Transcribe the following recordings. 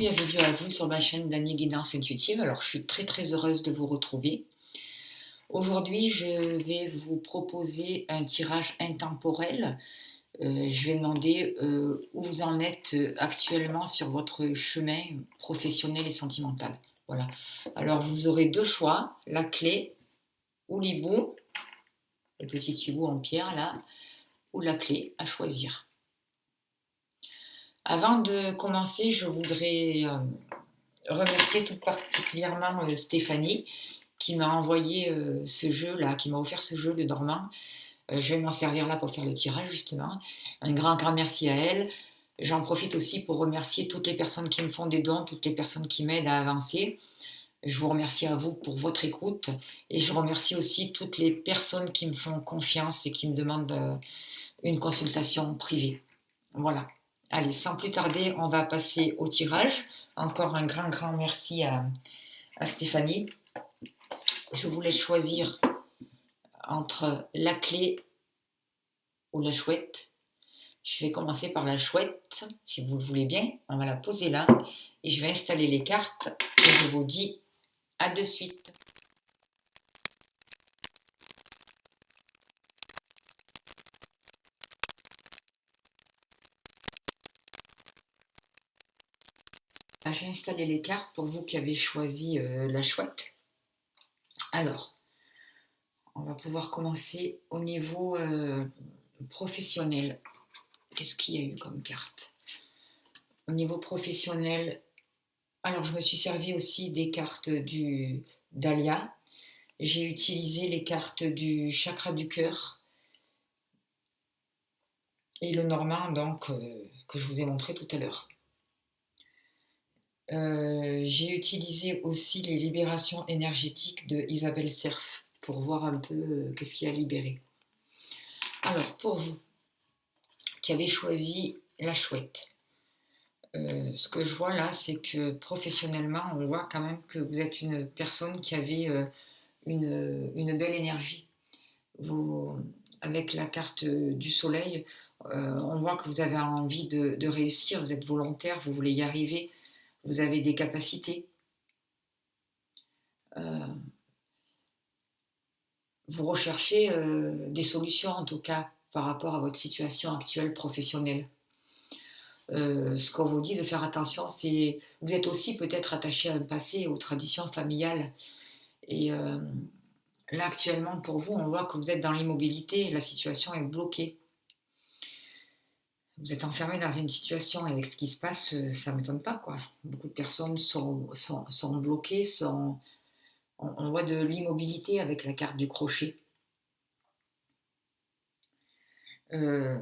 bienvenue à vous sur ma chaîne d'Annie Guidance Intuitive. Alors, je suis très très heureuse de vous retrouver. Aujourd'hui, je vais vous proposer un tirage intemporel. Je vais demander où vous en êtes actuellement sur votre chemin professionnel et sentimental. Voilà. Alors, vous aurez deux choix, la clé ou l'hibou, le petit hibou en pierre là, ou la clé à choisir. Avant de commencer, je voudrais remercier tout particulièrement Stéphanie qui m'a envoyé ce jeu-là, qui m'a offert ce jeu de dormant. Je vais m'en servir là pour faire le tirage justement. Un grand merci à elle. J'en profite aussi pour remercier toutes les personnes qui me font des dons, toutes les personnes qui m'aident à avancer. Je vous remercie à vous pour votre écoute et je remercie aussi toutes les personnes qui me font confiance et qui me demandent une consultation privée. Voilà. Allez, sans plus tarder, on va passer au tirage. Encore un grand merci à Stéphanie. Je vous laisse choisir entre la clé ou la chouette. Je vais commencer par la chouette, si vous le voulez bien. On va la poser là et je vais installer les cartes et je vous dis à de suite. J'ai installé les cartes pour vous qui avez choisi la chouette. Alors, on va pouvoir commencer au niveau professionnel. Qu'est-ce qu'il y a eu comme carte? Au niveau professionnel, alors je me suis servi aussi des cartes du Dahlia. J'ai utilisé les cartes du chakra du cœur et le normand donc que je vous ai montré tout à l'heure. J'ai utilisé aussi les libérations énergétiques de Isabelle Cerf pour voir un peu qu'est-ce qui a libéré. Alors pour vous qui avez choisi la chouette, ce que je vois là, c'est que professionnellement, on voit quand même que vous êtes une personne qui avait une belle énergie. Vous, avec la carte du soleil, on voit que vous avez envie de réussir, vous êtes volontaire, vous voulez y arriver, vous avez des capacités. Vous recherchez des solutions en tout cas par rapport à votre situation actuelle professionnelle. Ce qu'on vous dit de faire attention, c'est vous êtes aussi peut-être attaché à un passé, aux traditions familiales. Et là actuellement pour vous, on voit que vous êtes dans l'immobilité, la situation est bloquée. Vous êtes enfermé dans une situation et avec ce qui se passe, ça ne m'étonne pas, quoi. Beaucoup de personnes sont bloquées, on voit de l'immobilité avec la carte du crochet. Ce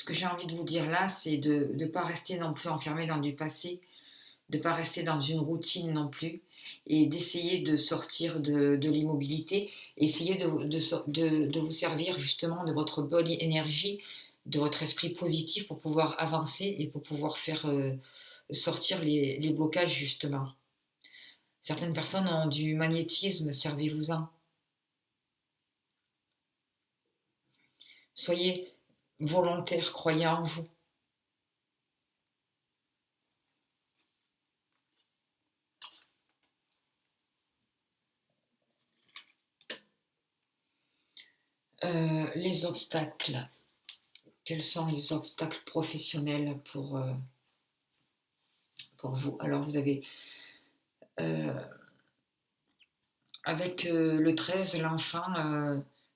que j'ai envie de vous dire là, c'est de ne pas rester non plus enfermé dans du passé, de ne pas rester dans une routine non plus, et d'essayer de sortir de l'immobilité, essayer de vous servir justement de votre bonne énergie, de votre esprit positif pour pouvoir avancer et pour pouvoir faire sortir les blocages justement. Certaines personnes ont du magnétisme, servez-vous-en. Soyez volontaire, croyez en vous. Les obstacles. Quels sont les obstacles professionnels pour vous? Alors vous avez avec le 13, l'enfant,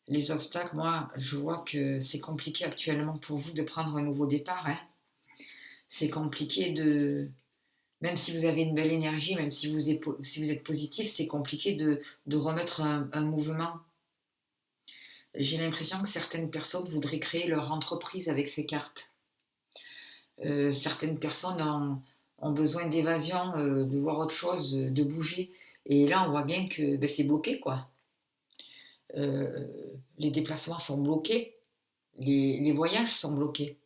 les obstacles, moi je vois que c'est compliqué actuellement pour vous de prendre un nouveau départ. Hein. C'est compliqué même si vous avez une belle énergie, même si vous êtes positif, c'est compliqué de remettre un mouvement. J'ai l'impression que certaines personnes voudraient créer leur entreprise avec ces cartes. Certaines personnes ont besoin d'évasion, de voir autre chose, de bouger. Et là, on voit bien que c'est bloqué, quoi. Les déplacements sont bloqués, les voyages sont bloqués.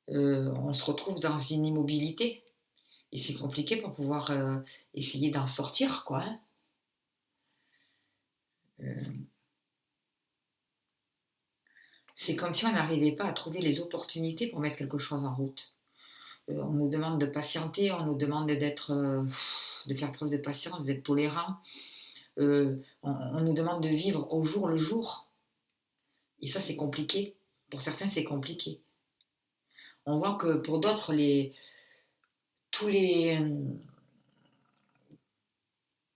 On se retrouve dans une immobilité. Et c'est compliqué pour pouvoir essayer d'en sortir, quoi. Hein. C'est comme si on n'arrivait pas à trouver les opportunités pour mettre quelque chose en route. On nous demande de patienter, on nous demande de faire preuve de patience, d'être tolérant. On nous demande de vivre au jour le jour. Et ça, c'est compliqué. Pour certains, c'est compliqué. On voit que pour d'autres, tous les,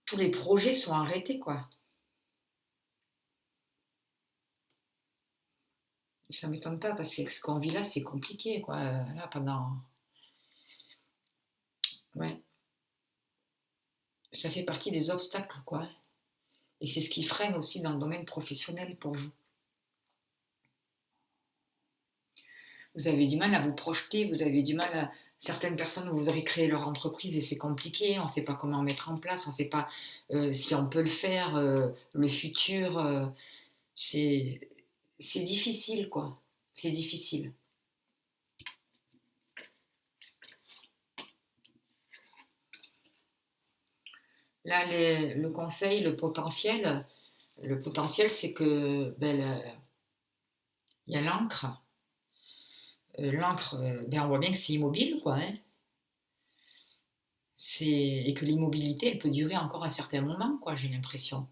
tous les projets sont arrêtés, quoi. Ça m'étonne pas parce que ce qu'on vit là, c'est compliqué, quoi. Là, ouais, ça fait partie des obstacles, quoi. Et c'est ce qui freine aussi dans le domaine professionnel pour vous. Vous avez du mal à vous projeter, vous avez du mal à... Certaines personnes voudraient créer leur entreprise et c'est compliqué, on ne sait pas comment mettre en place, on ne sait pas si on peut le faire, le futur, c'est difficile, quoi. C'est difficile. Là, le conseil, le potentiel, c'est que il y a l'encre. L'encre, on voit bien que c'est immobile, quoi. Hein. Et que l'immobilité, elle peut durer encore un certain moment, quoi, j'ai l'impression.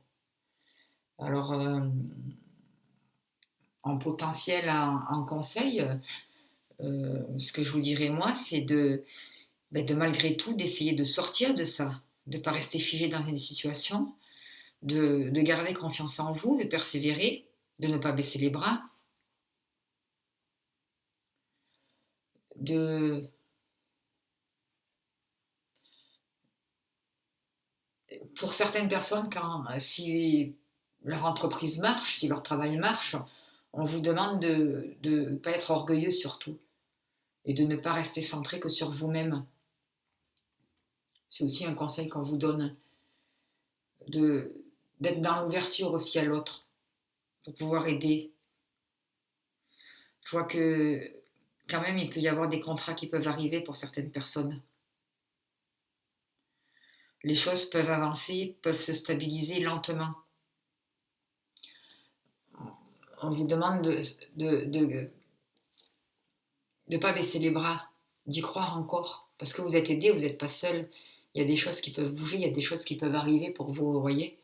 Alors, en potentiel, en conseil, ce que je vous dirais, moi, c'est de malgré tout, d'essayer de sortir de ça, de ne pas rester figé dans une situation, de garder confiance en vous, de persévérer, de ne pas baisser les bras, de... Pour certaines personnes, si leur entreprise marche, si leur travail marche, on vous demande de ne pas être orgueilleux surtout et de ne pas rester centré que sur vous-même. C'est aussi un conseil qu'on vous donne, d'être dans l'ouverture aussi à l'autre pour pouvoir aider. Je vois que quand même, il peut y avoir des contrats qui peuvent arriver pour certaines personnes. Les choses peuvent avancer, peuvent se stabiliser lentement. On vous demande de ne pas baisser les bras, d'y croire encore. Parce que vous êtes aidé, vous n'êtes pas seul. Il y a des choses qui peuvent bouger, il y a des choses qui peuvent arriver pour vous, vous voyez.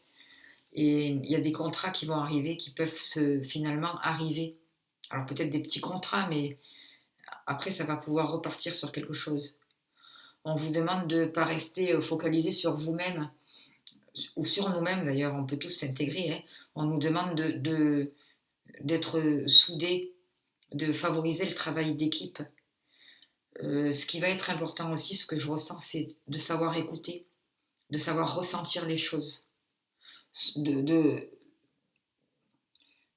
Et il y a des contrats qui vont arriver, qui peuvent finalement arriver. Alors peut-être des petits contrats, mais après, ça va pouvoir repartir sur quelque chose. On vous demande de ne pas rester focalisé sur vous-même, ou sur nous-mêmes d'ailleurs, on peut tous s'intégrer. Hein. On nous demande d'être soudés, de favoriser le travail d'équipe. Ce qui va être important aussi, ce que je ressens, c'est de savoir écouter, de savoir ressentir les choses, de, de,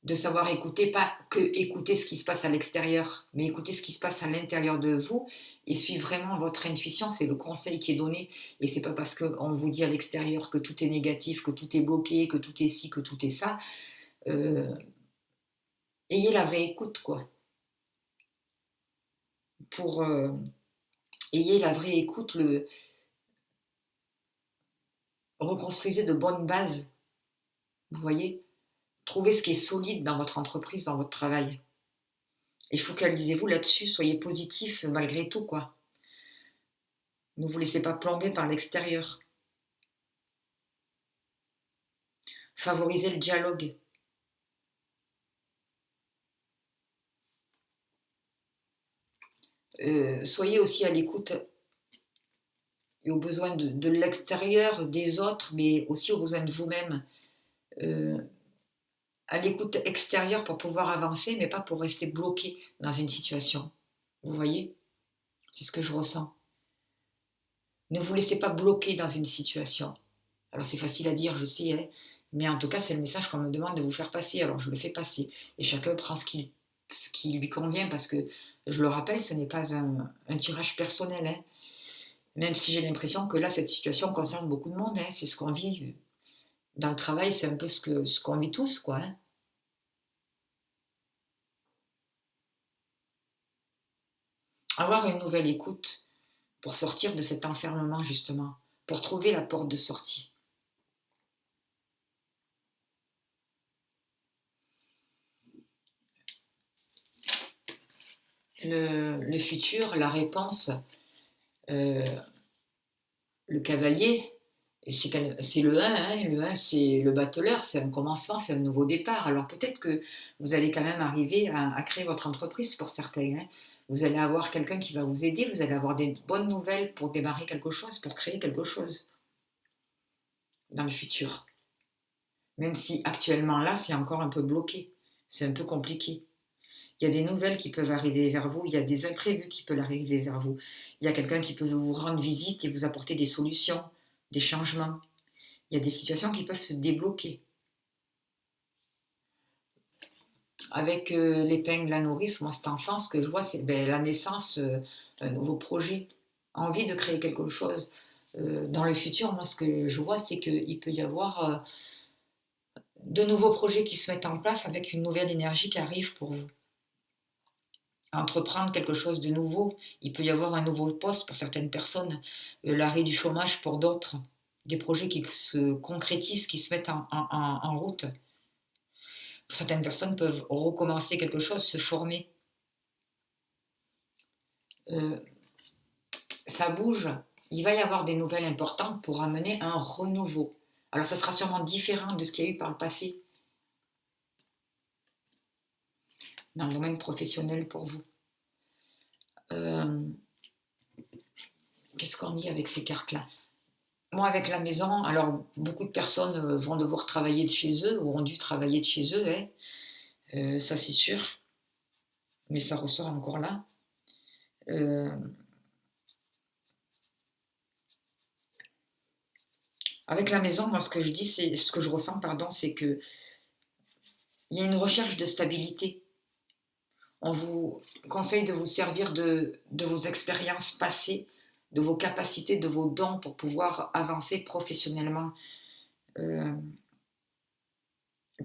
de savoir écouter, pas que écouter ce qui se passe à l'extérieur, mais écouter ce qui se passe à l'intérieur de vous et suivre vraiment votre intuition. C'est le conseil qui est donné et c'est pas parce qu'on vous dit à l'extérieur que tout est négatif, que tout est bloqué, que tout est ci, que tout est ça. Ayez la vraie écoute, quoi. Ayez la vraie écoute, reconstruisez de bonnes bases, vous voyez. Trouvez ce qui est solide dans votre entreprise, dans votre travail. Et focalisez-vous là-dessus, soyez positif malgré tout, quoi. Ne vous laissez pas plomber par l'extérieur. Favorisez le dialogue. Soyez aussi à l'écoute et aux besoins de l'extérieur, des autres, mais aussi aux besoins de vous-même. À l'écoute extérieure pour pouvoir avancer, mais pas pour rester bloqué dans une situation. Vous voyez? C'est ce que je ressens. Ne vous laissez pas bloquer dans une situation. Alors c'est facile à dire, je sais, hein, mais en tout cas c'est le message qu'on me demande de vous faire passer, alors je le fais passer. Et chacun prend ce qui lui convient, parce que, je le rappelle, ce n'est pas un tirage personnel. Hein. Même si j'ai l'impression que là, cette situation concerne beaucoup de monde, hein, c'est ce qu'on vit. Dans le travail, c'est un peu ce qu'on vit tous, quoi. Hein. Avoir une nouvelle écoute pour sortir de cet enfermement, justement, pour trouver la porte de sortie. Le futur, la réponse, Euh, le cavalier, c'est le 1, hein, le 1 c'est le battleur, c'est un commencement, c'est un nouveau départ. Alors peut-être que vous allez quand même arriver à créer votre entreprise pour certains. Hein. Vous allez avoir quelqu'un qui va vous aider, vous allez avoir des bonnes nouvelles pour démarrer quelque chose, pour créer quelque chose dans le futur. Même si actuellement là, c'est encore un peu bloqué, c'est un peu compliqué. Il y a des nouvelles qui peuvent arriver vers vous, il y a des imprévus qui peuvent arriver vers vous. Il y a quelqu'un qui peut vous rendre visite et vous apporter des solutions, des changements. Il y a des situations qui peuvent se débloquer. Avec l'épingle, la nourrice, moi, cet enfant, ce que je vois, c'est la naissance d'un nouveau projet, envie de créer quelque chose. Dans le futur, moi, ce que je vois, c'est qu'il peut y avoir de nouveaux projets qui se mettent en place avec une nouvelle énergie qui arrive pour vous. Entreprendre quelque chose de nouveau, il peut y avoir un nouveau poste pour certaines personnes, l'arrêt du chômage pour d'autres, des projets qui se concrétisent, qui se mettent en route. Certaines personnes peuvent recommencer quelque chose, se former. Euh, Ça bouge, il va y avoir des nouvelles importantes pour amener un renouveau. Alors ça sera sûrement différent de ce qu'il y a eu par le passé dans le domaine professionnel pour vous. Euh, Qu'est-ce qu'on dit avec ces cartes-là? Moi, avec la maison, alors beaucoup de personnes vont devoir travailler de chez eux ou ont dû travailler de chez eux, hein. Ça c'est sûr, mais ça ressort encore là. Euh, Avec la maison, moi, ce que je dis, c'est ce que je ressens, pardon, c'est que il y a une recherche de stabilité. On vous conseille de vous servir de vos expériences passées, de vos capacités, de vos dons pour pouvoir avancer professionnellement, euh,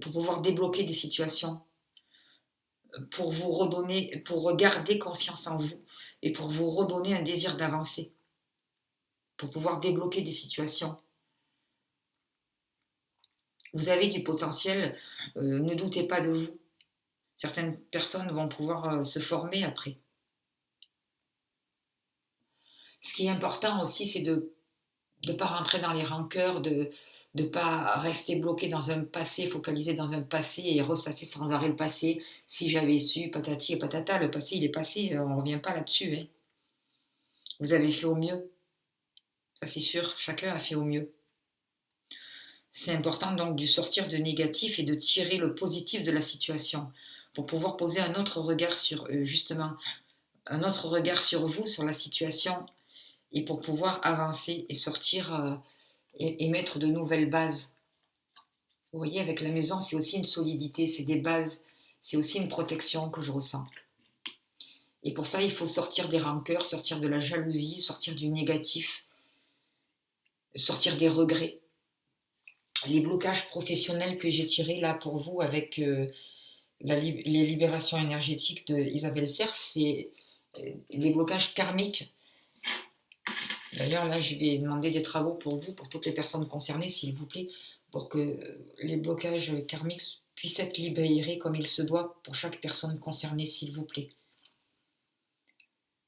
pour pouvoir débloquer des situations, pour vous redonner, pour garder confiance en vous et pour vous redonner un désir d'avancer, pour pouvoir débloquer des situations. Vous avez du potentiel, ne doutez pas de vous. Certaines personnes vont pouvoir se former après. Ce qui est important aussi, c'est de ne pas rentrer dans les rancœurs, de ne pas rester bloqué dans un passé, focalisé dans un passé et ressasser sans arrêt le passé. Si j'avais su, patati et patata, le passé il est passé, on ne revient pas là-dessus. Hein. Vous avez fait au mieux, ça c'est sûr, chacun a fait au mieux. C'est important donc de sortir de négatif et de tirer le positif de la situation pour pouvoir poser un autre regard sur justement un autre regard sur vous, sur la situation et pour pouvoir avancer et sortir et mettre de nouvelles bases. Vous voyez, avec la maison, c'est aussi une solidité, c'est des bases, c'est aussi une protection que je ressens. Et pour ça, il faut sortir des rancœurs, sortir de la jalousie, sortir du négatif, sortir des regrets. Les blocages professionnels que j'ai tirés là pour vous avec les libérations énergétiques de Isabelle Serf, c'est des blocages karmiques. D'ailleurs, là, je vais demander des travaux pour vous, pour toutes les personnes concernées, s'il vous plaît, pour que les blocages karmiques puissent être libérés comme il se doit pour chaque personne concernée, s'il vous plaît.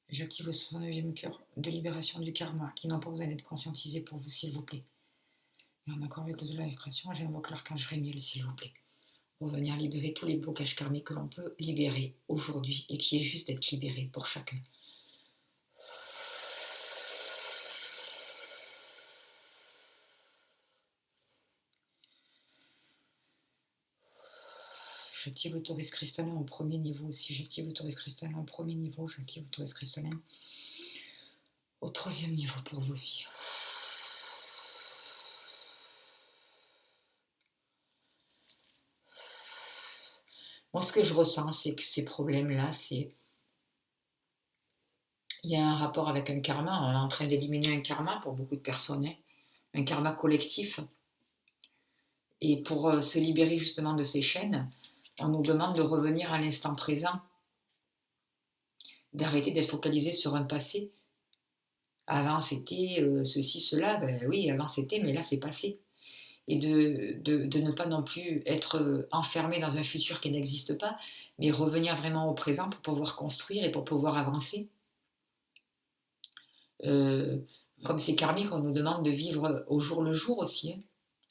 J'active le 109e cœur de libération du karma, qui n'ont pas besoin d'être conscientisés pour vous, s'il vous plaît. Et en accord avec la création, j'invoque l'archange Rémiel, s'il vous plaît, pour venir libérer tous les blocages karmiques que l'on peut libérer aujourd'hui et qui est juste d'être libéré pour chacun. J'active l'autorise cristallin au premier niveau aussi. J'active l'autorise cristallin au premier niveau. J'active l'autorise cristallin au troisième niveau pour vous aussi. Moi, ce que je ressens, c'est que ces problèmes-là, c'est... Il y a un rapport avec un karma. On est en train d'éliminer un karma pour beaucoup de personnes. Hein. Un karma collectif. Et pour se libérer justement de ces chaînes, on nous demande de revenir à l'instant présent, d'arrêter d'être focalisé sur un passé. Avant c'était ceci, cela, ben oui, avant c'était, mais là c'est passé. Et de ne pas non plus être enfermé dans un futur qui n'existe pas, mais revenir vraiment au présent pour pouvoir construire et pour pouvoir avancer. Euh, Comme c'est karmique, on nous demande de vivre au jour le jour aussi, hein.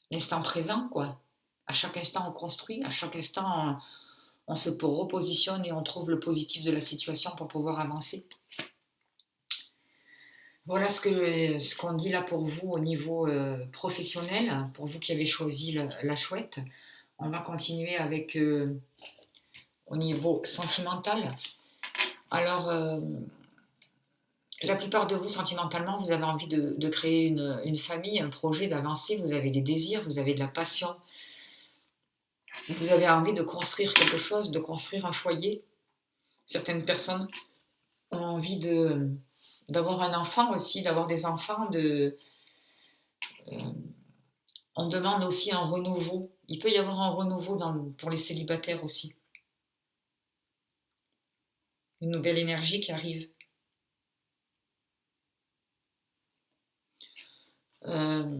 L'instant présent, quoi. À chaque instant, on construit, à chaque instant, on se repositionne et on trouve le positif de la situation pour pouvoir avancer. Voilà ce qu'on dit là pour vous au niveau professionnel, pour vous qui avez choisi la chouette. On va continuer avec au niveau sentimental. Alors, la plupart de vous, sentimentalement, vous avez envie de créer une famille, un projet, d'avancer, vous avez des désirs, vous avez de la passion, vous avez envie de construire quelque chose, de construire un foyer. Certaines personnes ont envie d'avoir un enfant aussi, d'avoir des enfants. Euh, on demande aussi un renouveau. Il peut y avoir un renouveau pour les célibataires aussi. Une nouvelle énergie qui arrive. Euh,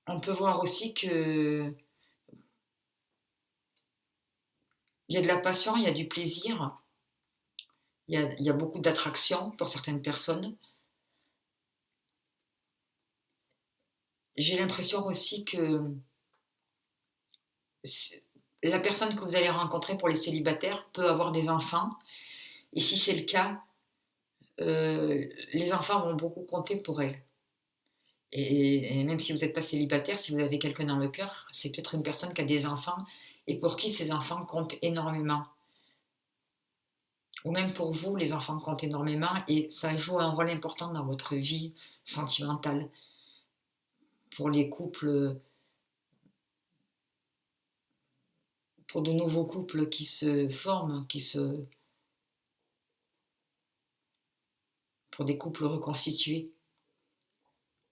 on peut voir aussi que il y a de la passion, il y a du plaisir, il y a beaucoup d'attraction pour certaines personnes. J'ai l'impression aussi que la personne que vous allez rencontrer pour les célibataires peut avoir des enfants. Et si c'est le cas, les enfants vont beaucoup compter pour elle. Et même si vous n'êtes pas célibataire, si vous avez quelqu'un dans le cœur, c'est peut-être une personne qui a des enfants et pour qui ces enfants comptent énormément. Ou même pour vous, les enfants comptent énormément et ça joue un rôle important dans votre vie sentimentale. Pour les couples, pour de nouveaux couples qui se forment, pour des couples reconstitués.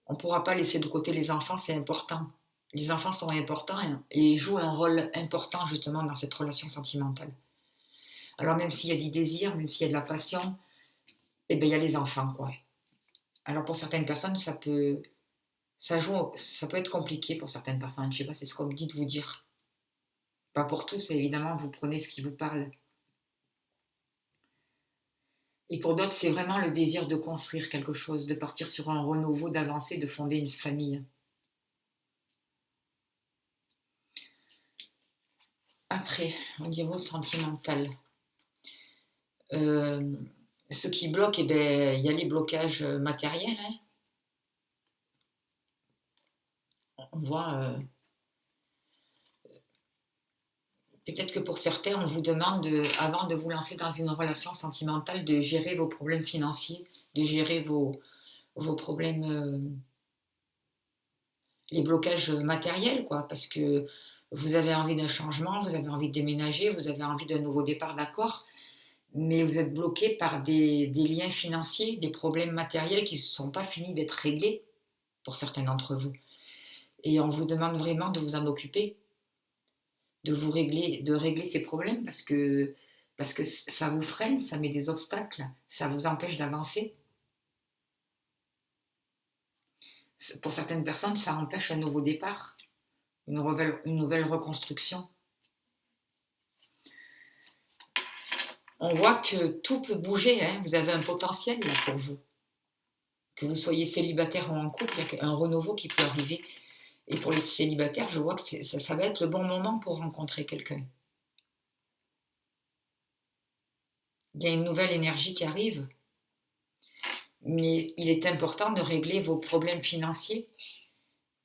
On ne pourra pas laisser de côté les enfants, c'est important. Les enfants sont importants et jouent un rôle important justement dans cette relation sentimentale. Alors même s'il y a du désir, même s'il y a de la passion, eh bien, il y a les enfants, quoi. Alors pour certaines personnes, ça peut être compliqué pour certaines personnes. Je sais pas, c'est ce qu'on me dit de vous dire. Pas pour tous, évidemment, vous prenez ce qui vous parle. Et pour d'autres, c'est vraiment le désir de construire quelque chose, de partir sur un renouveau, d'avancer, de fonder une famille. Après, au niveau sentimental, euh, ce qui bloque, eh ben, il y a les blocages matériels, hein. On voit, peut-être que pour certains, on vous demande, avant de vous lancer dans une relation sentimentale, de gérer vos problèmes financiers, de gérer vos problèmes, les blocages matériels, quoi, parce que vous avez envie d'un changement, vous avez envie de déménager, vous avez envie d'un nouveau départ, d'accord, mais vous êtes bloqué par des liens financiers, des problèmes matériels qui ne sont pas finis d'être réglés pour certains d'entre vous. Et on vous demande vraiment de vous en occuper, de régler ces problèmes parce que ça vous freine, ça met des obstacles, ça vous empêche d'avancer. Pour certaines personnes, ça empêche un nouveau départ, une nouvelle reconstruction. On voit que tout peut bouger, hein. Vous avez un potentiel là pour vous. Que vous soyez célibataire ou en couple, il y a un renouveau qui peut arriver. Et pour les célibataires, je vois que ça va être le bon moment pour rencontrer quelqu'un. Il y a une nouvelle énergie qui arrive, mais il est important de régler vos problèmes financiers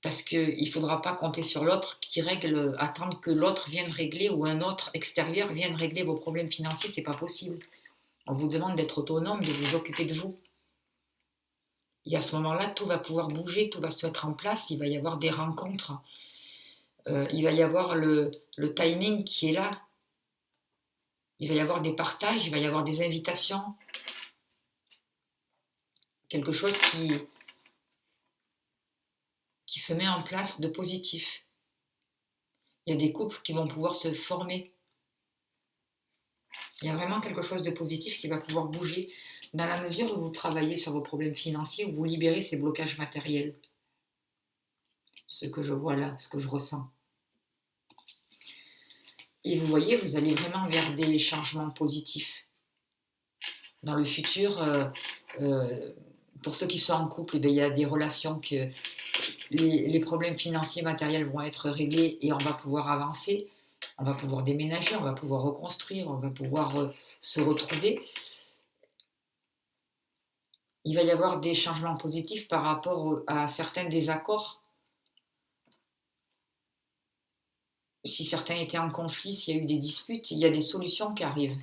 parce qu'il ne faudra pas compter sur l'autre qui règle, attendre que l'autre vienne régler ou un autre extérieur vienne régler vos problèmes financiers, c'est pas possible. On vous demande d'être autonome, de vous occuper de vous. Et à ce moment-là, tout va pouvoir bouger, tout va se mettre en place, il va y avoir des rencontres, il va y avoir le timing qui est là, il va y avoir des partages, il va y avoir des invitations, quelque chose qui se met en place de positif. Il y a des couples qui vont pouvoir se former. Il y a vraiment quelque chose de positif qui va pouvoir bouger dans la mesure où vous travaillez sur vos problèmes financiers, où vous libérez ces blocages matériels. Ce que je vois là, ce que je ressens. Et vous voyez, vous allez vraiment vers des changements positifs. dans le futur, pour ceux qui sont en couple, il y a des relations que les problèmes financiers, matériels vont être réglés et on va pouvoir avancer, on va pouvoir déménager, on va pouvoir reconstruire, on va pouvoir se retrouver. Il va y avoir des changements positifs par rapport à certains désaccords. Si certains étaient en conflit, s'il y a eu des disputes, il y a des solutions qui arrivent.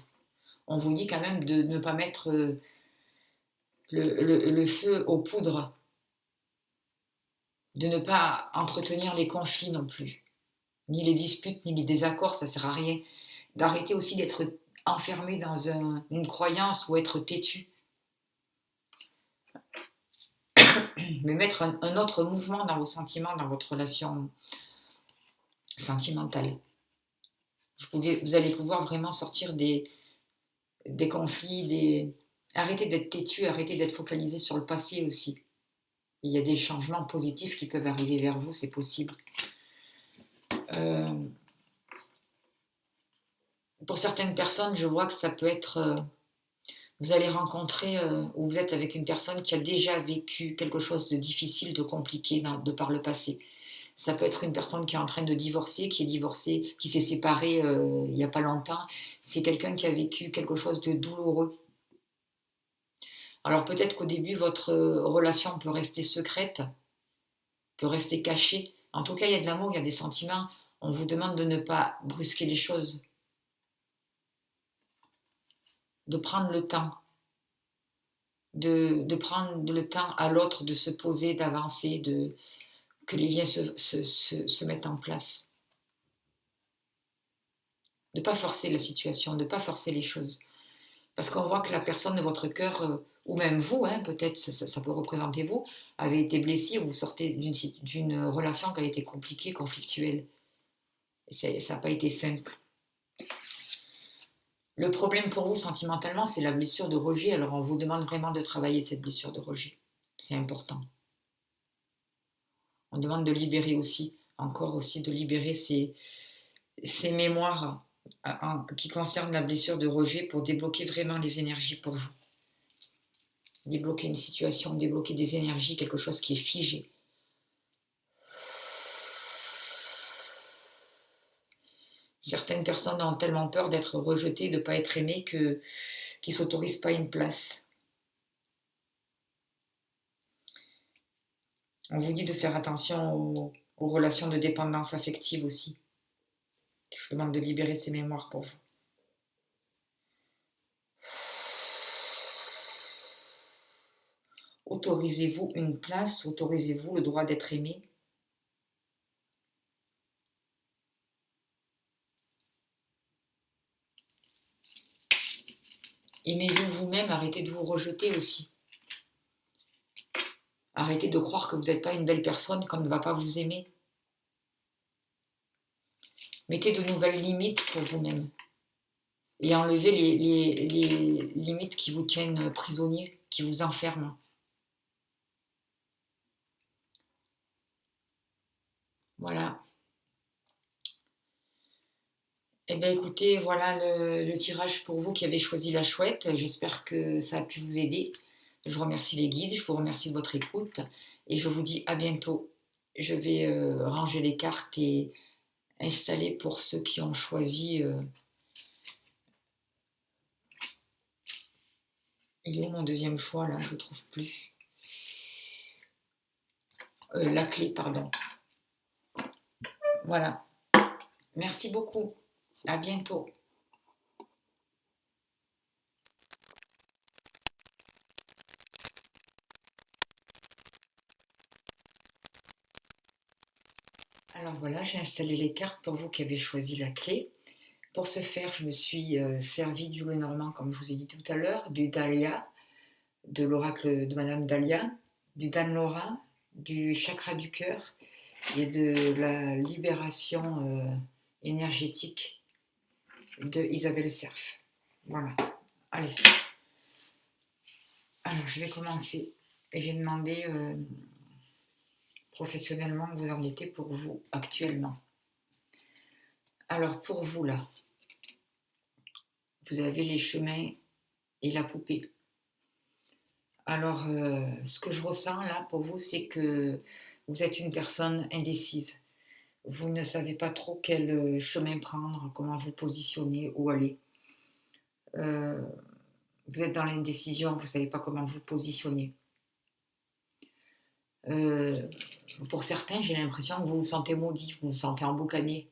On vous dit quand même de ne pas mettre le feu aux poudres, de ne pas entretenir les conflits non plus, ni les disputes, ni les désaccords, ça ne sert à rien. D'arrêter aussi d'être enfermé dans une croyance ou être têtu. Mais mettre un autre mouvement dans vos sentiments, dans votre relation sentimentale. Vous allez pouvoir vraiment sortir des conflits, arrêtez d'être têtu, arrêtez d'être focalisé sur le passé aussi. Il y a des changements positifs qui peuvent arriver vers vous, c'est possible. Pour certaines personnes, je vois que ça peut être... vous allez rencontrer, ou vous êtes avec une personne qui a déjà vécu quelque chose de difficile, de compliqué de par le passé. Ça peut être une personne qui est en train de divorcer, qui est divorcée, qui s'est séparée il n'y a pas longtemps. C'est quelqu'un qui a vécu quelque chose de douloureux. Alors peut-être qu'au début, votre relation peut rester secrète, peut rester cachée. En tout cas, il y a de l'amour, il y a des sentiments. On vous demande de ne pas brusquer les choses, de prendre le temps, de prendre le temps à l'autre de se poser, d'avancer, que les liens se mettent en place. De ne pas forcer la situation, de ne pas forcer les choses. Parce qu'on voit que la personne de votre cœur, ou même vous, peut-être ça peut représenter vous, avez été blessé, vous sortez d'une relation qui a été compliquée, conflictuelle. Et ça n'a pas été simple. Le problème pour vous sentimentalement, c'est la blessure de rejet. Alors on vous demande vraiment de travailler cette blessure de rejet. C'est important. On demande de libérer aussi, encore aussi de libérer ces mémoires qui concernent la blessure de rejet pour débloquer vraiment les énergies pour vous. Débloquer une situation, débloquer des énergies, quelque chose qui est figé. Certaines personnes ont tellement peur d'être rejetées, de ne pas être aimées, qu'ils ne s'autorisent pas une place. On vous dit de faire attention aux relations de dépendance affective aussi. Je demande de libérer ces mémoires pour vous. Autorisez-vous une place, autorisez-vous le droit d'être aimé. Aimez-vous vous-même, arrêtez de vous rejeter aussi. Arrêtez de croire que vous n'êtes pas une belle personne, qu'on ne va pas vous aimer. Mettez de nouvelles limites pour vous-même. Et enlevez les limites qui vous tiennent prisonnier, qui vous enferment. Voilà. Eh bien écoutez, voilà le tirage pour vous qui avez choisi la chouette. J'espère que ça a pu vous aider. Je remercie les guides, je vous remercie de votre écoute et je vous dis à bientôt. Je vais ranger les cartes et installer pour ceux qui ont choisi... Il est où mon deuxième choix là? Je ne le trouve plus. La clé, pardon. Voilà. Merci beaucoup. À bientôt. Alors voilà, j'ai installé les cartes pour vous qui avez choisi la clé. Pour ce faire, je me suis servi du Lenormand, comme je vous ai dit tout à l'heure, du Dahlia, de l'oracle de Madame Dahlia, du Dan Laura, du chakra du cœur et de la libération énergétique de Isabelle Cerf. Voilà. Allez. Alors, je vais commencer. Et j'ai demandé professionnellement où vous en étiez pour vous actuellement. Alors, pour vous là, vous avez les chemins et la poupée. Alors, ce que je ressens là pour vous, c'est que vous êtes une personne indécise. Vous ne savez pas trop quel chemin prendre, comment vous positionner, où aller. Euh, vous êtes dans l'indécision, vous ne savez pas comment vous positionner. Euh, pour certains, j'ai l'impression que vous vous sentez maudit, vous vous sentez emboucané,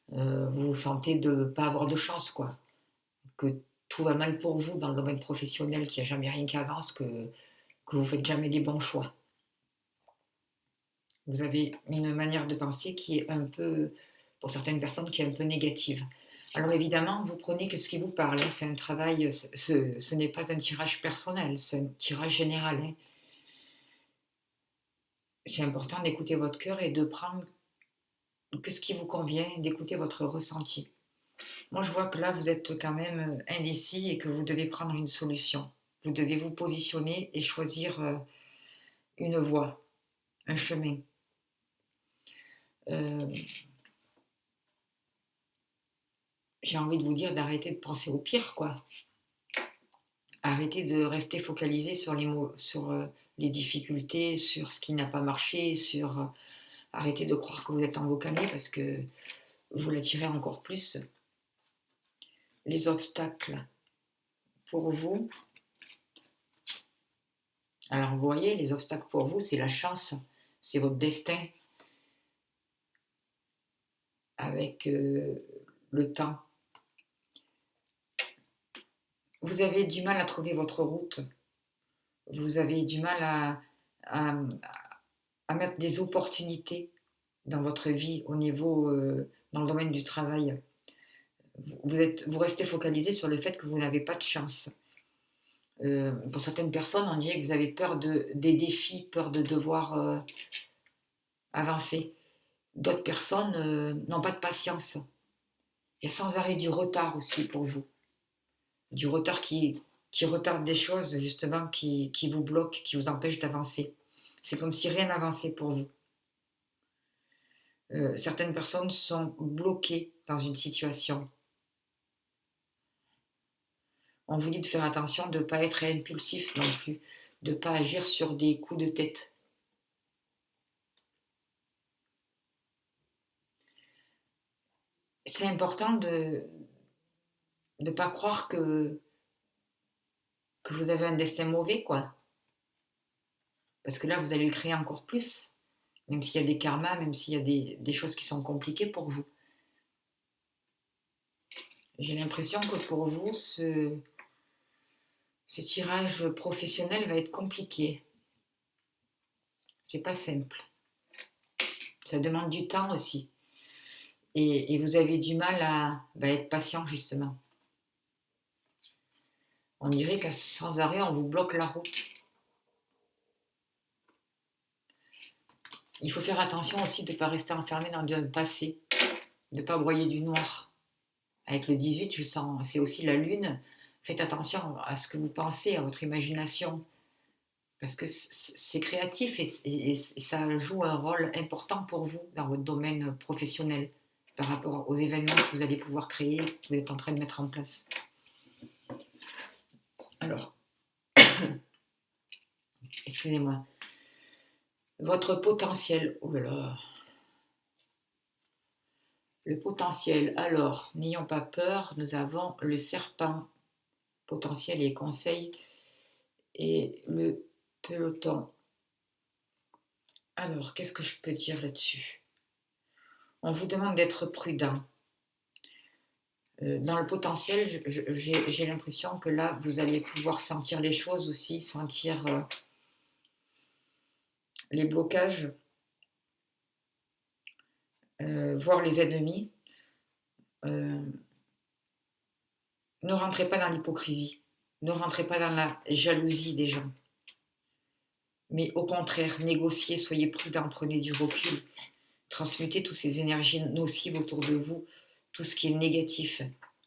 vous vous sentez de ne pas avoir de chance, quoi. Que tout va mal pour vous dans le domaine professionnel, qu'il n'y a jamais rien qui avance, que vous ne faites jamais les bons choix. Vous avez une manière de penser qui est un peu, pour certaines personnes, qui est un peu négative. Alors évidemment, vous prenez que ce qui vous parle, hein, c'est un travail, ce n'est pas un tirage personnel, c'est un tirage général. Hein. C'est important d'écouter votre cœur et de prendre que ce qui vous convient, d'écouter votre ressenti. Moi, je vois que là, vous êtes quand même indécis et que vous devez prendre une solution. Vous devez vous positionner et choisir une voie, un chemin. Euh, j'ai envie de vous dire d'arrêter de penser au pire, quoi. Arrêtez de rester focalisé sur les difficultés, sur ce qui n'a pas marché, arrêtez de croire que vous êtes emboucané parce que vous l'attirez encore plus. Les obstacles pour vous, alors vous voyez, les obstacles pour vous, c'est la chance, c'est votre destin avec le temps. Vous avez du mal à trouver votre route, vous avez du mal à, à mettre des opportunités dans votre vie au niveau, dans le domaine du travail. Vous restez focalisé sur le fait que vous n'avez pas de chance. Pour certaines personnes, on dirait que vous avez peur des défis, peur de devoir avancer. D'autres personnes n'ont pas de patience. Il y a sans arrêt du retard aussi pour vous. Du retard qui retarde des choses, justement, qui vous bloque, qui vous empêche d'avancer. C'est comme si rien n'avançait pour vous. Certaines personnes sont bloquées dans une situation. On vous dit de faire attention de ne pas être impulsif non plus, de ne pas agir sur des coups de tête. C'est important de ne pas croire que vous avez un destin mauvais, quoi. Parce que là, vous allez le créer encore plus, même s'il y a des karmas, même s'il y a des choses qui sont compliquées pour vous. J'ai l'impression que pour vous, ce tirage professionnel va être compliqué. C'est pas simple. Ça demande du temps aussi. Et vous avez du mal à être patient, justement. On dirait qu'à sans arrêt, on vous bloque la route. Il faut faire attention aussi de ne pas rester enfermé dans un passé, de ne pas broyer du noir. Avec le 18, je sens, c'est aussi la lune. Faites attention à ce que vous pensez, à votre imagination, parce que c'est créatif et ça joue un rôle important pour vous dans votre domaine professionnel par rapport aux événements que vous allez pouvoir créer, que vous êtes en train de mettre en place. Alors, excusez-moi. Votre potentiel, oh là là, le potentiel, alors, n'ayons pas peur, nous avons le serpent, potentiel et conseil, et le peloton. Alors, qu'est-ce que je peux dire là-dessus? On vous demande d'être prudent. Dans le potentiel, j'ai l'impression que là, vous allez pouvoir sentir les choses aussi, sentir les blocages, voir les ennemis. Ne rentrez pas dans l'hypocrisie, ne rentrez pas dans la jalousie des gens. Mais au contraire, négociez, soyez prudent, prenez du recul, transmutez toutes ces énergies nocives autour de vous, tout ce qui est négatif.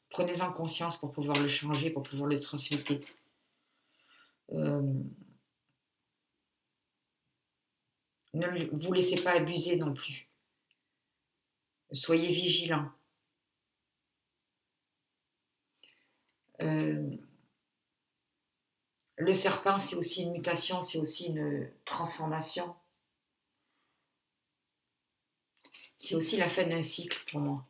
Prenez-en conscience pour pouvoir le changer, pour pouvoir le transmuter. Ne vous laissez pas abuser non plus. Soyez vigilants. Le serpent, c'est aussi une mutation, c'est aussi une transformation. C'est aussi la fin d'un cycle pour moi.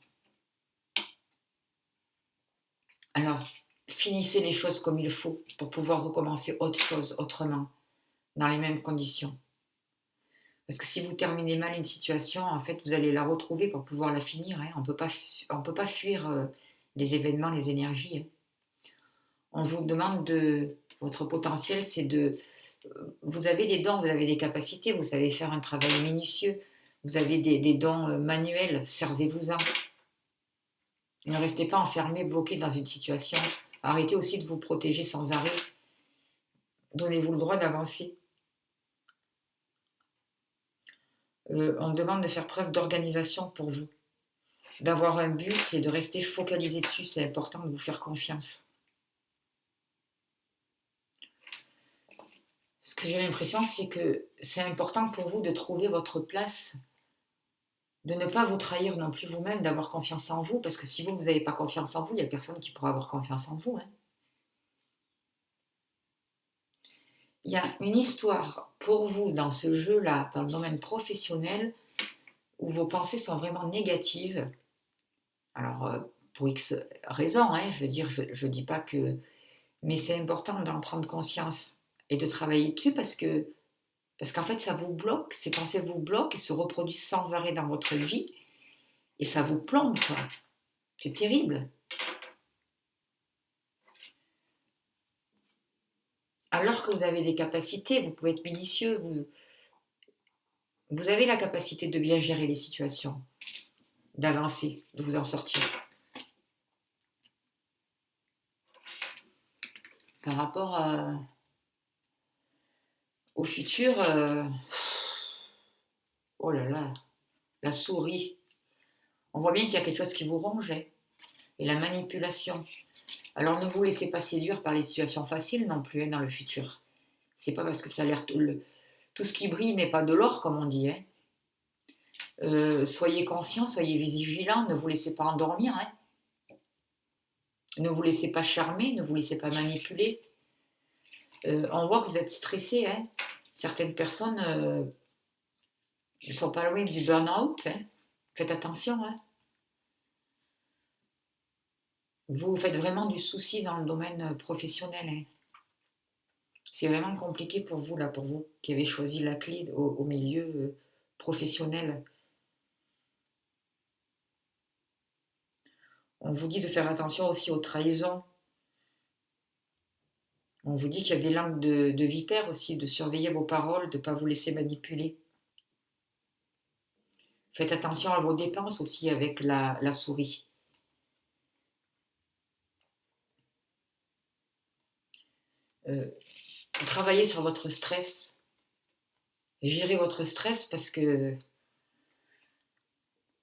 Alors, finissez les choses comme il faut pour pouvoir recommencer autre chose autrement, dans les mêmes conditions. Parce que si vous terminez mal une situation, en fait, vous allez la retrouver pour pouvoir la finir. Hein. On peut pas fuir les événements, les énergies. Hein. On vous demande de... Votre potentiel, c'est de... Vous avez des dons, vous avez des capacités, vous savez faire un travail minutieux, vous avez des dons manuels, servez-vous-en. Ne restez pas enfermé, bloqué dans une situation. Arrêtez aussi de vous protéger sans arrêt. Donnez-vous le droit d'avancer. On demande de faire preuve d'organisation pour vous, d'avoir un but et de rester focalisé dessus. C'est important de vous faire confiance. Ce que j'ai l'impression, c'est que c'est important pour vous de trouver votre place, de ne pas vous trahir non plus vous-même, d'avoir confiance en vous, parce que si vous n'avez pas confiance en vous, il n'y a personne qui pourra avoir confiance en vous. Hein. Il y a une histoire pour vous dans ce jeu-là, dans le domaine professionnel, où vos pensées sont vraiment négatives. Alors, pour X raisons, hein, je veux dire, je dis pas que... Mais c'est important d'en prendre conscience et de travailler dessus parce qu'en fait, ça vous bloque, ces pensées vous bloquent et se reproduisent sans arrêt dans votre vie. Et ça vous plombe, quoi. C'est terrible. Alors que vous avez des capacités, vous pouvez être minutieux, vous avez la capacité de bien gérer les situations, d'avancer, de vous en sortir. Par rapport au futur, oh là là, la souris. On voit bien qu'il y a quelque chose qui vous ronge, hein, et la manipulation. Alors ne vous laissez pas séduire par les situations faciles non plus hein, dans le futur. C'est pas parce que ça a l'air... Tout ce qui brille n'est pas de l'or, comme on dit. Hein. Soyez conscients, soyez vigilants, ne vous laissez pas endormir. Hein. Ne vous laissez pas charmer, ne vous laissez pas manipuler. On voit que vous êtes stressé. Hein. Certaines personnes ne sont pas loin du burn-out. Hein. Faites attention. Hein. Vous faites vraiment du souci dans le domaine professionnel. Hein. C'est vraiment compliqué pour vous, là, pour vous qui avez choisi la clé au milieu professionnel. On vous dit de faire attention aussi aux trahisons. On vous dit qu'il y a des langues de vipères aussi, de surveiller vos paroles, de ne pas vous laisser manipuler. Faites attention à vos dépenses aussi avec la souris. Travaillez sur votre stress. Gérez votre stress parce que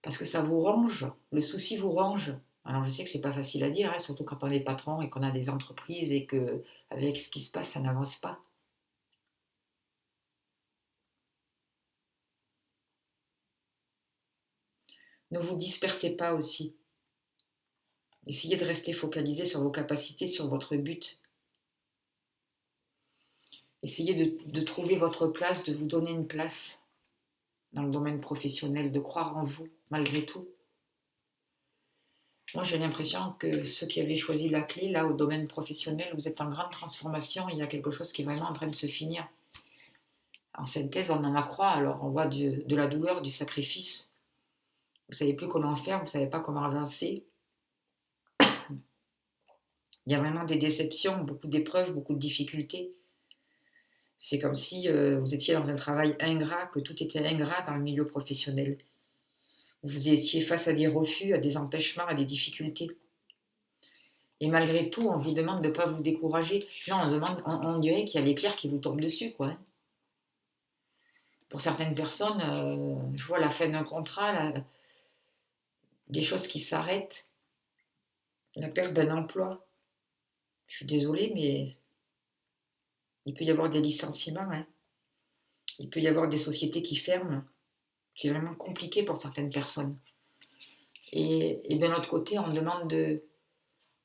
ça vous ronge. Le souci vous ronge. Alors je sais que c'est pas facile à dire, hein, surtout quand on est patron et qu'on a des entreprises et que avec ce qui se passe, ça n'avance pas. Ne vous dispersez pas aussi. Essayez de rester focalisé sur vos capacités, sur votre but. Essayez de trouver votre place, de vous donner une place dans le domaine professionnel, de croire en vous, malgré tout. Moi, j'ai l'impression que ceux qui avaient choisi la clé, là, au domaine professionnel, vous êtes en grande transformation. Il y a quelque chose qui est vraiment en train de se finir. En synthèse, on en a croix, alors on voit de la douleur, du sacrifice. Vous ne savez plus comment faire, vous ne savez pas comment avancer. Il y a vraiment des déceptions, beaucoup d'épreuves, beaucoup de difficultés. C'est comme si vous étiez dans un travail ingrat, que tout était ingrat dans le milieu professionnel. Vous étiez face à des refus, à des empêchements, à des difficultés. Et malgré tout, on vous demande de ne pas vous décourager. Non, on dirait qu'il y a l'éclair qui vous tombe dessus, quoi. Pour certaines personnes, je vois la fin d'un contrat, des choses qui s'arrêtent, la perte d'un emploi. Je suis désolée, mais il peut y avoir des licenciements. Hein. Il peut y avoir des sociétés qui ferment. C'est vraiment compliqué pour certaines personnes. Et de notre côté, on demande de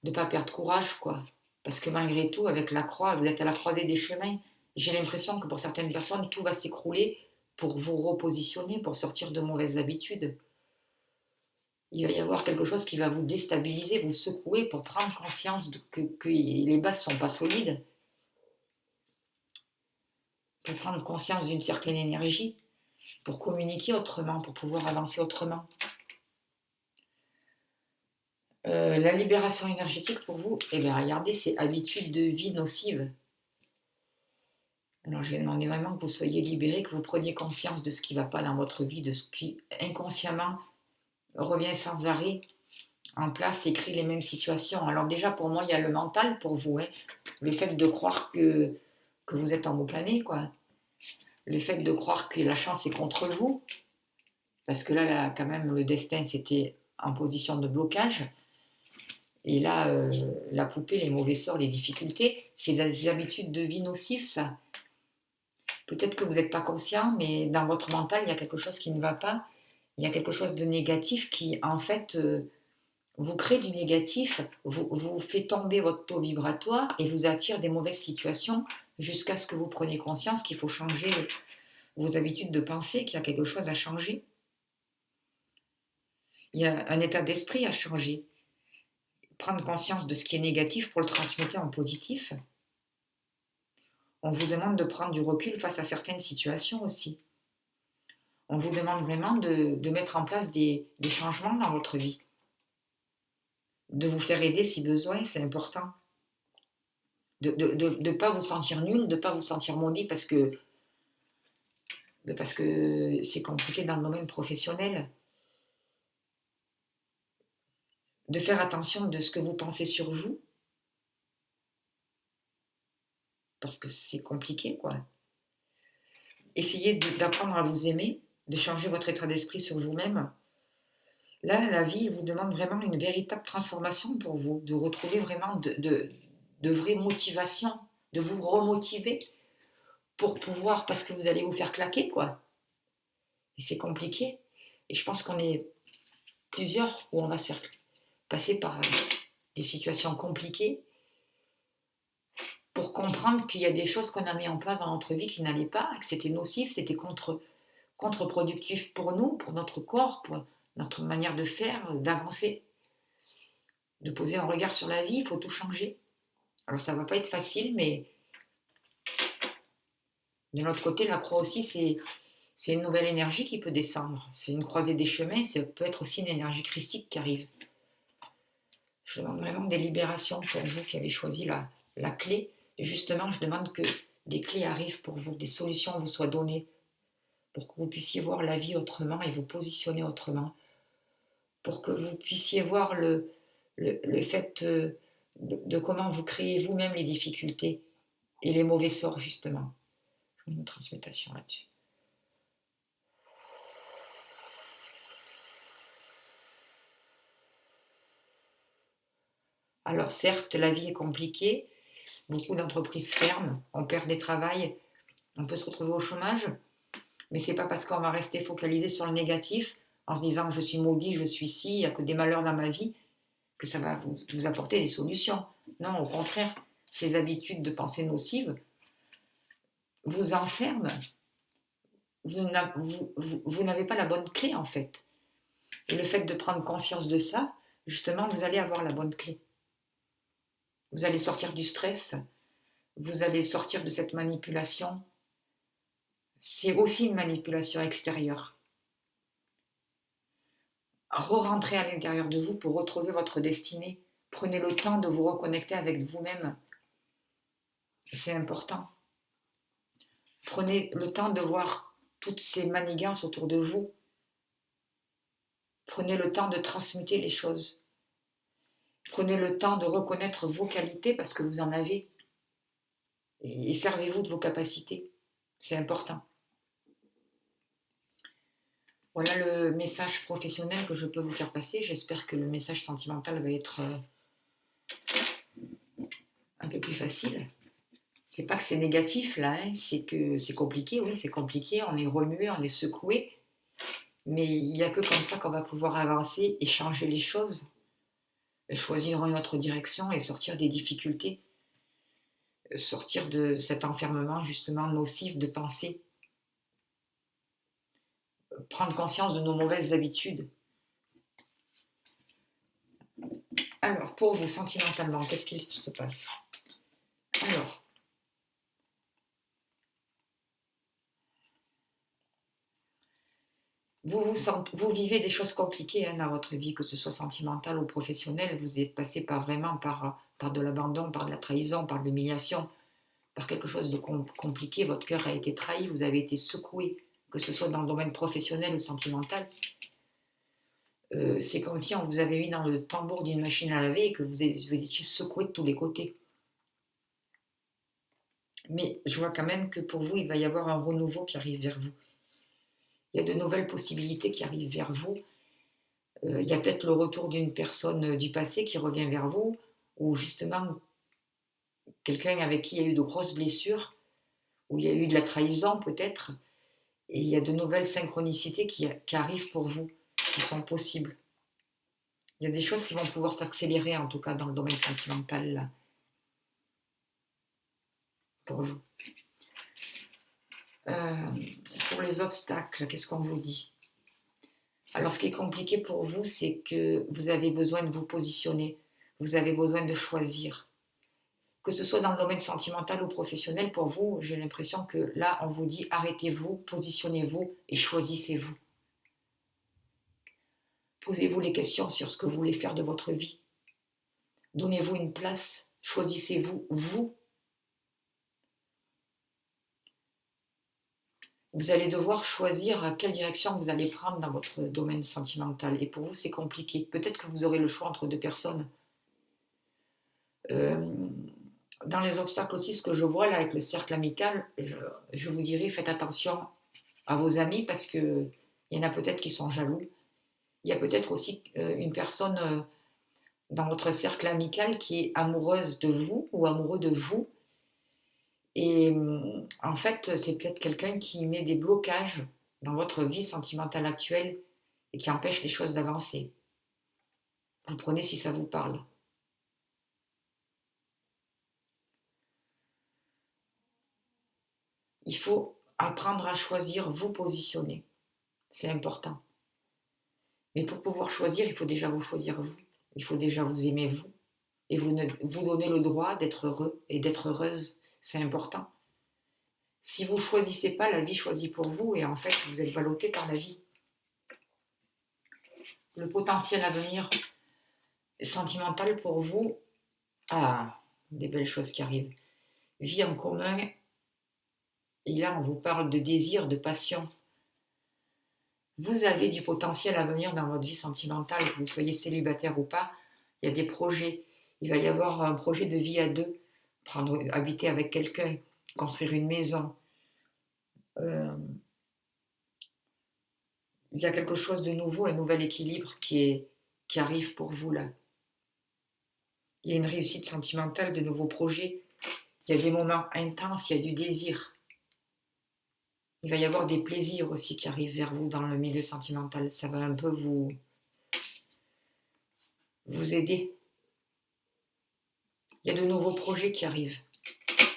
ne pas perdre courage, quoi. Parce que malgré tout, avec la croix, vous êtes à la croisée des chemins. J'ai l'impression que pour certaines personnes, tout va s'écrouler pour vous repositionner, pour sortir de mauvaises habitudes. Il va y avoir quelque chose qui va vous déstabiliser, vous secouer pour prendre conscience que les bases ne sont pas solides, pour prendre conscience d'une certaine énergie, pour communiquer autrement, pour pouvoir avancer autrement. La libération énergétique pour vous, eh bien regardez, c'est habitude de vie nocive. Alors je vais demander vraiment que vous soyez libéré, que vous preniez conscience de ce qui ne va pas dans votre vie, de ce qui inconsciemment revient sans arrêt en place et crée les mêmes situations. Alors déjà pour moi il y a le mental pour vous, hein. Le fait de croire que vous êtes emboucané, quoi. Le fait de croire que la chance est contre vous, parce que là quand même le destin c'était en position de blocage. Et là, la poupée, les mauvais sorts, les difficultés, c'est des habitudes de vie nocives, ça. Peut-être que vous n'êtes pas conscient, mais dans votre mental, il y a quelque chose qui ne va pas. Il y a quelque chose de négatif qui, en fait, vous crée du négatif, vous fait tomber votre taux vibratoire et vous attire des mauvaises situations jusqu'à ce que vous preniez conscience qu'il faut changer vos habitudes de pensée, qu'il y a quelque chose à changer. Il y a un état d'esprit à changer. Prendre conscience de ce qui est négatif pour le transmuter en positif. On vous demande de prendre du recul face à certaines situations aussi. On vous demande vraiment de mettre en place des changements dans votre vie. De vous faire aider si besoin, c'est important. De ne pas vous sentir nul, de ne pas vous sentir maudit parce que c'est compliqué dans le domaine professionnel. De faire attention de ce que vous pensez sur vous. Parce que c'est compliqué, quoi. Essayez d'apprendre à vous aimer, de changer votre état d'esprit sur vous-même. Là, la vie vous demande vraiment une véritable transformation pour vous, de retrouver vraiment de vraies motivations, de vous remotiver pour pouvoir, parce que vous allez vous faire claquer, quoi. Et c'est compliqué. Et je pense qu'on est plusieurs où on va se faire passer par des situations compliquées pour comprendre qu'il y a des choses qu'on a mis en place dans notre vie qui n'allaient pas, que c'était nocif, c'était contre-productif pour nous, pour notre corps, pour notre manière de faire, d'avancer, de poser un regard sur la vie. Il faut tout changer. Alors ça ne va pas être facile, mais de l'autre côté, la croix aussi, c'est une nouvelle énergie qui peut descendre. C'est une croisée des chemins, ça peut être aussi une énergie christique qui arrive. Je demande vraiment des libérations pour vous qui avez choisi la clé. Et justement, je demande que des clés arrivent pour vous, des solutions vous soient données, pour que vous puissiez voir la vie autrement et vous positionner autrement, pour que vous puissiez voir le fait de comment vous créez vous-même les difficultés et les mauvais sorts, justement. Je mets une transmutation là-dessus. Alors certes, la vie est compliquée, beaucoup d'entreprises ferment, on perd des travails, on peut se retrouver au chômage, mais c'est pas parce qu'on va rester focalisé sur le négatif, en se disant je suis maudit, je suis ci, il n'y a que des malheurs dans ma vie, que ça va vous apporter des solutions. Non, au contraire, ces habitudes de pensée nocives vous enferment. Vous n'avez pas la bonne clé en fait. Et le fait de prendre conscience de ça, justement, vous allez avoir la bonne clé. Vous allez sortir du stress, vous allez sortir de cette manipulation. C'est aussi une manipulation extérieure. Re-rentrez à l'intérieur de vous pour retrouver votre destinée. Prenez le temps de vous reconnecter avec vous-même. C'est important. Prenez le temps de voir toutes ces manigances autour de vous. Prenez le temps de transmuter les choses. Prenez le temps de reconnaître vos qualités parce que vous en avez. Et servez-vous de vos capacités. C'est important. Voilà le message professionnel que je peux vous faire passer. J'espère que le message sentimental va être un peu plus facile. C'est pas que c'est négatif là, hein. C'est que c'est compliqué, oui c'est compliqué, on est remué, on est secoué, mais il n'y a que comme ça qu'on va pouvoir avancer et changer les choses, et choisir une autre direction et sortir des difficultés sortir de cet enfermement justement nocif de pensée, prendre conscience de nos mauvaises habitudes. Alors, pour vous, sentimentalement, qu'est-ce qu'il se passe? Alors, vous vivez des choses compliquées dans votre vie, que ce soit sentimentale ou professionnelle. Vous êtes passé par de l'abandon, par de la trahison, par de l'humiliation, par quelque chose de compliqué. Votre cœur a été trahi, vous avez été secoué, que ce soit dans le domaine professionnel ou sentimental. C'est comme si on vous avait mis dans le tambour d'une machine à laver et que vous étiez secoué de tous les côtés. Mais je vois quand même que pour vous, il va y avoir un renouveau qui arrive vers vous. Il y a de nouvelles possibilités qui arrivent vers vous. Il y a peut-être le retour d'une personne du passé qui revient vers vous, ou justement quelqu'un avec qui il y a eu de grosses blessures, où il y a eu de la trahison peut-être, et il y a de nouvelles synchronicités qui arrivent pour vous, qui sont possibles. Il y a des choses qui vont pouvoir s'accélérer, en tout cas dans le domaine sentimental, là, pour vous. Pour les obstacles, qu'est-ce qu'on vous dit? Alors, ce qui est compliqué pour vous, c'est que vous avez besoin de vous positionner, vous avez besoin de choisir. Que ce soit dans le domaine sentimental ou professionnel, pour vous, j'ai l'impression que là, on vous dit arrêtez-vous, positionnez-vous et choisissez-vous. Posez-vous les questions sur ce que vous voulez faire de votre vie. Donnez-vous une place, choisissez-vous, vous. Vous allez devoir choisir quelle direction vous allez prendre dans votre domaine sentimental. Et pour vous, c'est compliqué. Peut-être que vous aurez le choix entre deux personnes. Dans les obstacles aussi, ce que je vois là avec le cercle amical, je vous dirais, faites attention à vos amis parce qu'il y en a peut-être qui sont jaloux. Il y a peut-être aussi une personne dans votre cercle amical qui est amoureuse de vous ou amoureux de vous. Et en fait, c'est peut-être quelqu'un qui met des blocages dans votre vie sentimentale actuelle et qui empêche les choses d'avancer. Vous prenez si ça vous parle. Il faut apprendre à choisir, vous positionner. C'est important. Mais pour pouvoir choisir, il faut déjà vous choisir vous. Il faut déjà vous aimer vous. Et vous donner le droit d'être heureux et d'être heureuse. C'est important. Si vous ne choisissez pas, la vie choisit pour vous et en fait, vous êtes ballotté par la vie. Le potentiel à venir sentimental pour vous, des belles choses qui arrivent. Vie en commun, et là, on vous parle de désir, de passion. Vous avez du potentiel à venir dans votre vie sentimentale, que vous soyez célibataire ou pas. Il y a des projets. Il va y avoir un projet de vie à deux, habiter avec quelqu'un, construire une maison. Il y a quelque chose de nouveau, un nouvel équilibre qui arrive pour vous là. Il y a une réussite sentimentale, de nouveaux projets. Il y a des moments intenses, il y a du désir. Il va y avoir des plaisirs aussi qui arrivent vers vous dans le milieu sentimental. Ça va un peu vous aider. Il y a de nouveaux projets qui arrivent.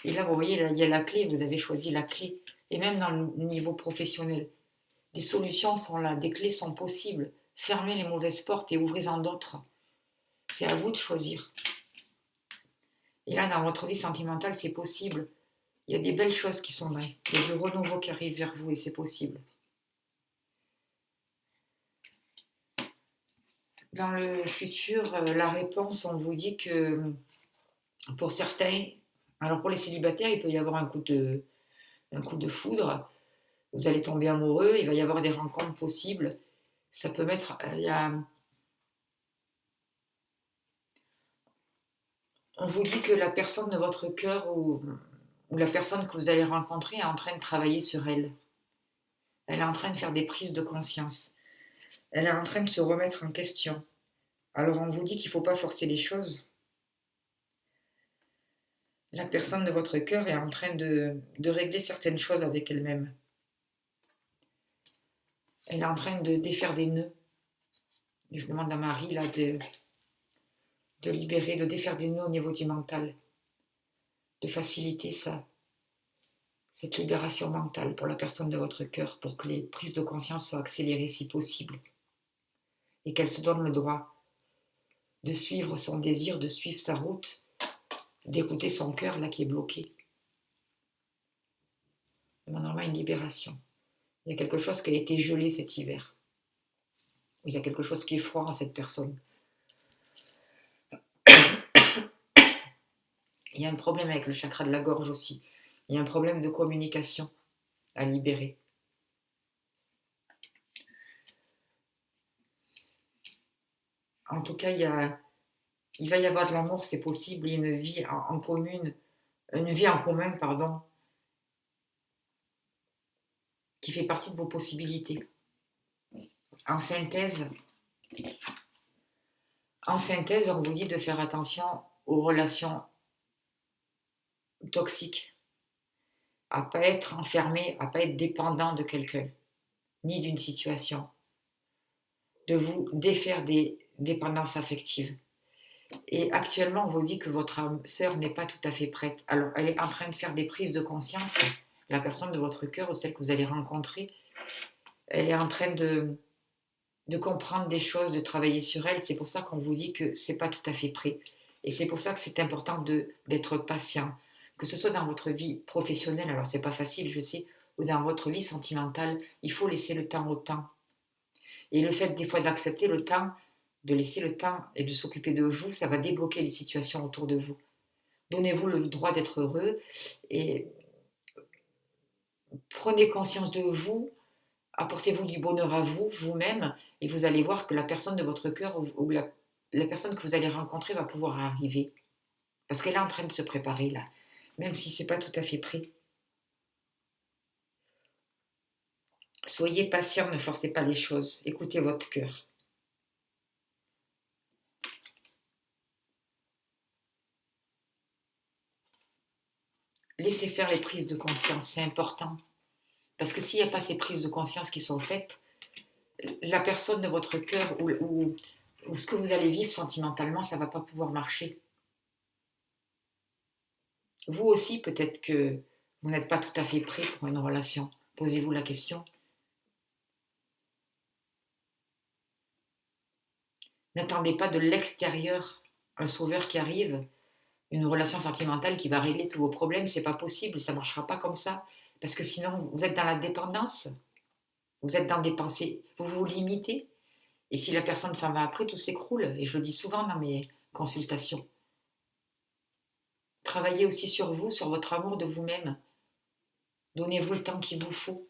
Et là, vous voyez, là, il y a la clé, vous avez choisi la clé. Et même dans le niveau professionnel, des solutions sont là, des clés sont possibles. Fermez les mauvaises portes et ouvrez-en d'autres. C'est à vous de choisir. Et là, dans votre vie sentimentale, c'est possible. Il y a des belles choses qui sont là. Il y a du renouveau qui arrive vers vous et c'est possible. Dans le futur, la réponse, on vous dit que pour certains, alors pour les célibataires, il peut y avoir un coup de foudre. Vous allez tomber amoureux, il va y avoir des rencontres possibles. Ça peut mettre... On vous dit que la personne de votre cœur ou la personne que vous allez rencontrer est en train de travailler sur elle. Elle est en train de faire des prises de conscience. Elle est en train de se remettre en question. Alors on vous dit qu'il ne faut pas forcer les choses. La personne de votre cœur est en train de régler certaines choses avec elle-même. Elle est en train de défaire des nœuds. Je demande à Marie là de libérer, de défaire des nœuds au niveau du mental. de faciliter ça, cette libération mentale pour la personne de votre cœur, pour que les prises de conscience soient accélérées si possible, et qu'elle se donne le droit de suivre son désir, de suivre sa route, d'écouter son cœur là qui est bloqué. Demandons-moi une libération. Il y a quelque chose qui a été gelé cet hiver. Il y a quelque chose qui est froid en cette personne. Il y a un problème avec le chakra de la gorge aussi. Il y a un problème de communication à libérer. En tout cas, il va y avoir de l'amour, c'est possible, et une vie en commune, une vie en commun, pardon, qui fait partie de vos possibilités. En synthèse, on vous dit de faire attention aux relations toxiques, à ne pas être enfermé, à ne pas être dépendant de quelqu'un, ni d'une situation, de vous défaire des dépendances affectives. Et actuellement, on vous dit que votre âme sœur n'est pas tout à fait prête. Alors, elle est en train de faire des prises de conscience, la personne de votre cœur ou celle que vous allez rencontrer, elle est en train de comprendre des choses, de travailler sur elle. C'est pour ça qu'on vous dit que c'est pas tout à fait prêt. Et c'est pour ça que c'est important d'être patient. Que ce soit dans votre vie professionnelle, alors c'est pas facile, je sais, ou dans votre vie sentimentale, il faut laisser le temps au temps. Et le fait des fois d'accepter le temps, de laisser le temps et de s'occuper de vous, ça va débloquer les situations autour de vous. Donnez-vous le droit d'être heureux et prenez conscience de vous, apportez-vous du bonheur à vous, vous-même, et vous allez voir que la personne de votre cœur ou la personne que vous allez rencontrer va pouvoir arriver. Parce qu'elle est en train de se préparer là, même si ce n'est pas tout à fait prêt. Soyez patient, ne forcez pas les choses, écoutez votre cœur. Laissez faire les prises de conscience, c'est important. Parce que s'il n'y a pas ces prises de conscience qui sont faites, la personne de votre cœur ou ce que vous allez vivre sentimentalement, ça ne va pas pouvoir marcher. Vous aussi, peut-être que vous n'êtes pas tout à fait prêt pour une relation. Posez-vous la question. N'attendez pas de l'extérieur un sauveur qui arrive, une relation sentimentale qui va régler tous vos problèmes. C'est pas possible, ça ne marchera pas comme ça. Parce que sinon, vous êtes dans la dépendance, vous êtes dans des pensées, vous vous limitez. Et si la personne s'en va après, tout s'écroule. Et je le dis souvent dans mes consultations. Travaillez aussi sur vous, sur votre amour de vous-même. Donnez-vous le temps qu'il vous faut.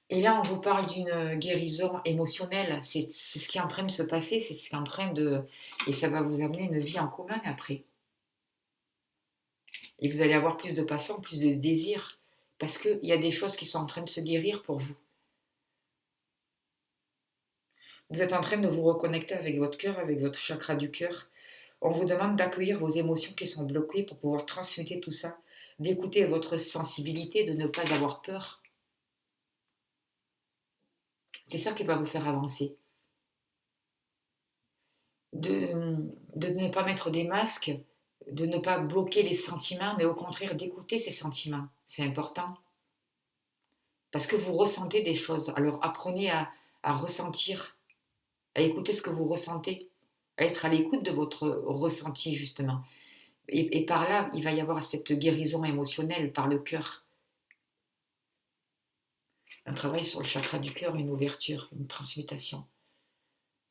Et là, on vous parle d'une guérison émotionnelle. C'est ce qui est en train de se passer, c'est ce qui est en train de... Et ça va vous amener une vie en commun après. Et vous allez avoir plus de passion, plus de désir. Parce qu'il y a des choses qui sont en train de se guérir pour vous. Vous êtes en train de vous reconnecter avec votre cœur, avec votre chakra du cœur. On vous demande d'accueillir vos émotions qui sont bloquées pour pouvoir transmuter tout ça, d'écouter votre sensibilité, de ne pas avoir peur. C'est ça qui va vous faire avancer. De ne pas mettre des masques, de ne pas bloquer les sentiments, mais au contraire d'écouter ces sentiments. C'est important. Parce que vous ressentez des choses. Alors apprenez à ressentir, à écouter ce que vous ressentez, à être à l'écoute de votre ressenti justement. Et par là, il va y avoir cette guérison émotionnelle par le cœur. Un travail sur le chakra du cœur, une ouverture, une transmutation,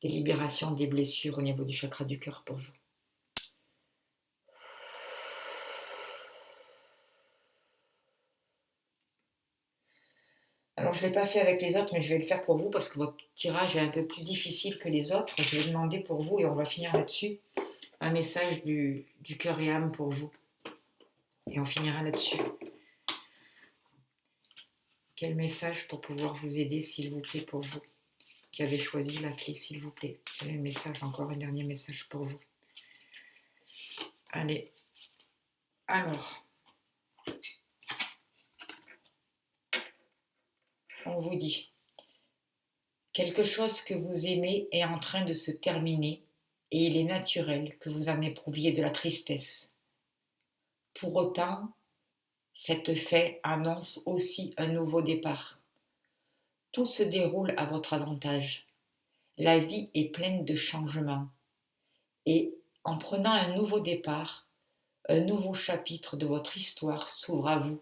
des libérations des blessures au niveau du chakra du cœur pour vous. Alors, je ne l'ai pas fait avec les autres, mais je vais le faire pour vous parce que votre tirage est un peu plus difficile que les autres. Je vais demander pour vous, et on va finir là-dessus, un message du cœur et âme pour vous. Et on finira là-dessus. Quel message pour pouvoir vous aider, s'il vous plaît, pour vous qui avez choisi la clé, s'il vous plaît. Quel est le message, encore un dernier message pour vous. Allez. Alors. On vous dit, quelque chose que vous aimez est en train de se terminer et il est naturel que vous en éprouviez de la tristesse. Pour autant, cette fait annonce aussi un nouveau départ. Tout se déroule à votre avantage. La vie est pleine de changements et en prenant un nouveau départ, un nouveau chapitre de votre histoire s'ouvre à vous.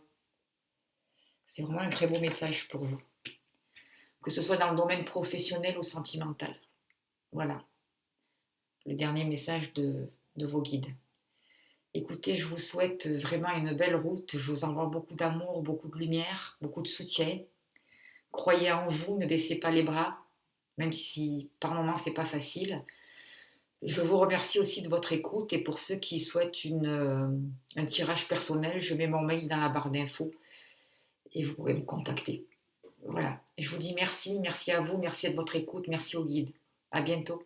C'est vraiment un très beau message pour vous, que ce soit dans le domaine professionnel ou sentimental. Voilà, le dernier message de vos guides. Écoutez, je vous souhaite vraiment une belle route. Je vous envoie beaucoup d'amour, beaucoup de lumière, beaucoup de soutien. Croyez en vous, ne baissez pas les bras, même si par moments c'est pas facile. Je vous remercie aussi de votre écoute et pour ceux qui souhaitent un tirage personnel, je mets mon mail dans la barre d'infos et vous pouvez me contacter. Voilà. Et je vous dis merci, merci à vous, merci de votre écoute, merci au guide. À bientôt.